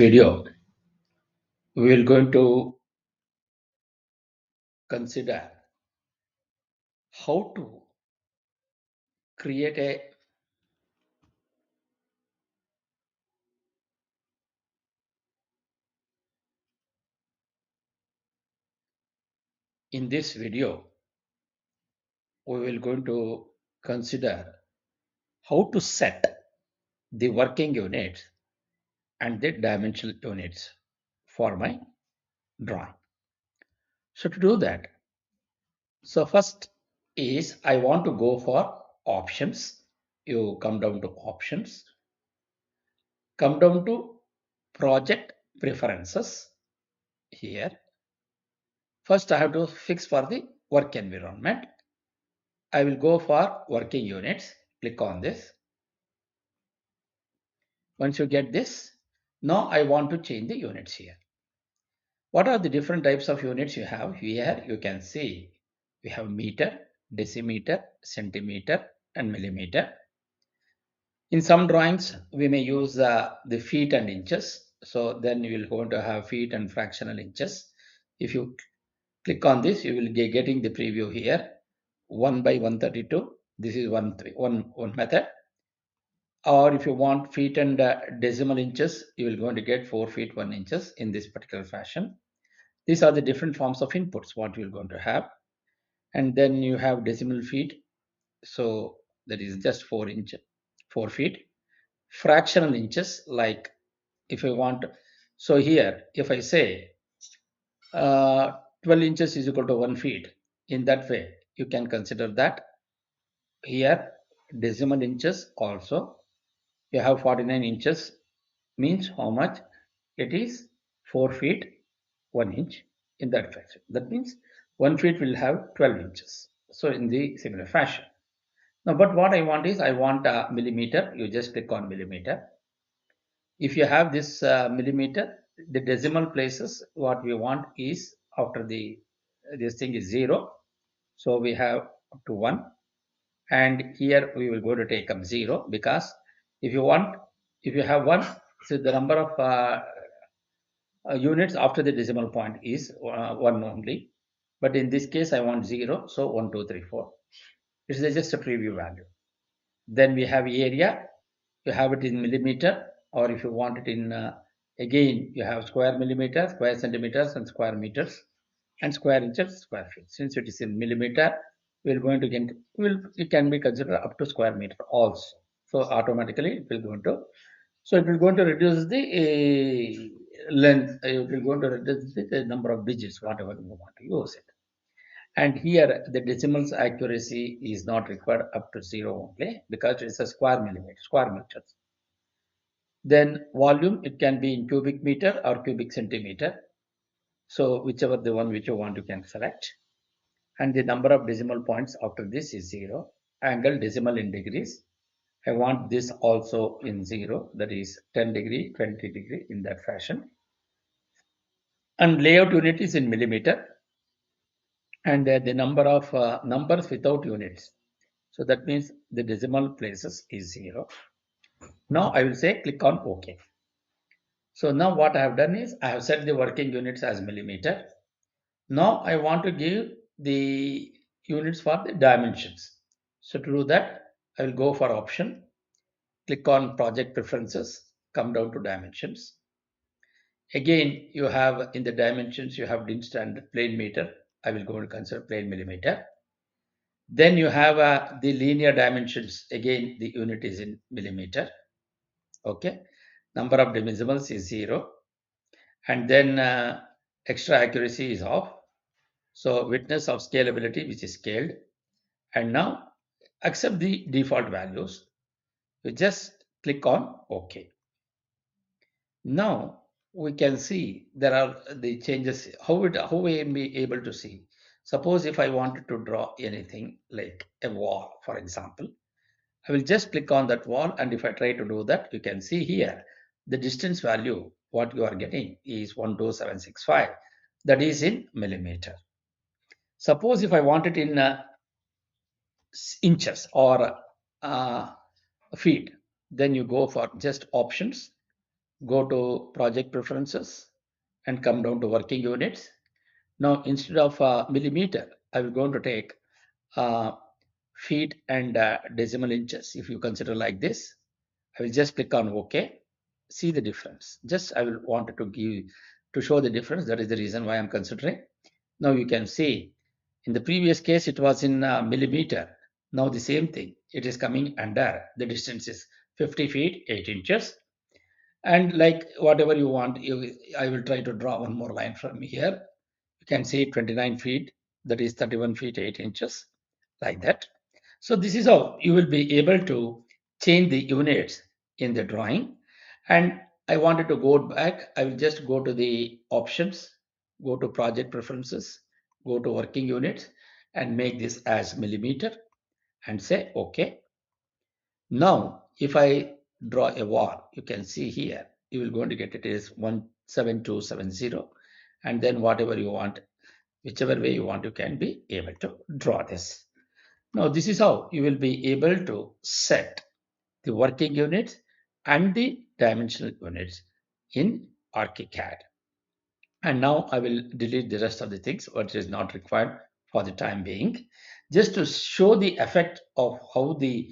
Video, we will going to consider how to create a in this video we will going to consider how to set the working units and the dimensional units for my drawing. So to do that, so first is I want to go for options. You come down to options, come down to project preferences here. First, I have to fix for the work environment. I will go for working units. Click on this. Once you get this, now I want to change the units here. What are the different types of units you have here? You can see we have meter, decimeter, centimeter, and millimeter. In some drawings, we may use the feet and inches. So then you will going to have feet and fractional inches. If you click on this, you will be getting the preview here. 1 by 132. This is one method. Or if you want feet and decimal inches, you will going to get 4 feet 1 inches in this particular fashion. These are the different forms of inputs what you're going to have. And then you have decimal feet. So that is just 4 feet. Fractional inches, like if you want, so here, if I say 12 inches is equal to 1 feet, in that way, you can consider that. Here, decimal inches also, you have 49 inches, means how much? It is 4 feet 1 inch in that fashion. That means 1 feet will have 12 inches. So in the similar fashion. Now, but what I want is I want a millimeter. You just click on millimeter. If you have this millimeter, the decimal places, what we want is after this thing is 0. So we have up to 1. And here we will go to take up 0 because if you have 1, so the number of units after the decimal point is 1 only. But in this case, I want 0. So 1, 2, 3, 4. This is just a preview value. Then we have area. You have it in millimeter, or if you want it in, again, you have square millimeter, square centimeters, and square meters, and square inches, square feet. Since it is in millimeter, we're going to get, it can be considered up to square meter also. So automatically it will go into, so it will going to reduce the length, it will going to reduce the number of digits, whatever you want to use it. And here the decimals accuracy is not required up to 0 only because it's a square meters. Then volume, it can be in cubic meter or cubic centimeter. So whichever the one which you want, you can select. And the number of decimal points after this is 0. Angle decimal in degrees. I want this also in 0, that is 10 degree, 20 degree in that fashion. And layout unit is in millimeter. And the number of numbers without units. So that means the decimal places is 0. Now I will say click on OK. So now what I have done is I have set the working units as millimeter. Now I want to give the units for the dimensions. So to do that, I will go for option, click on project preferences, come down to dimensions. Again, you have in the dimensions, you have DIN standard plane meter. I will go and consider plane millimeter. Then you have the linear dimensions. Again, the unit is in millimeter. Okay. Number of decimals is 0. And then extra accuracy is off. So witness of scalability, which is scaled. And now accept the default values. You just click on OK. Now we can see there are the changes. How we be able to see? Suppose if I wanted to draw anything like a wall, for example, I will just click on that wall, and if I try to do that, you can see here the distance value what you are getting is 12765. That is in millimeter. Suppose if I want it in inches or feet, then you go for just options, go to project preferences and come down to working units. Now, instead of millimeter, I will going to take uh, feet and decimal inches. If you consider like this, I will just click on OK. See the difference. Just I will wanted to give to show the difference. That is the reason why I'm considering. Now you can see in the previous case it was in millimeter. Now the same thing. It is coming under. The distance is 50 feet 8 inches. And like whatever you want, I will try to draw one more line from here. You can see 29 feet, that is 31 feet 8 inches, like that. So this is how you will be able to change the units in the drawing. And I wanted to go back. I will just go to the options, go to project preferences, go to working units, and make this as millimeter and say OK. Now, if I draw a wall, you can see here, you will going to get it is 17270. And then whatever you want, whichever way you want, you can be able to draw this. Now, this is how you will be able to set the working units and the dimensional units in ArchiCAD. And now I will delete the rest of the things, what is not required for the time being, just to show the effect of how the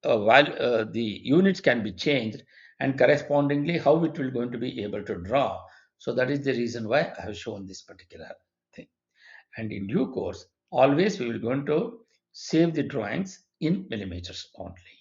units can be changed and correspondingly how it will going to be able to draw. So that is the reason why I have shown this particular thing. And in due course, always we will going to save the drawings in millimeters only.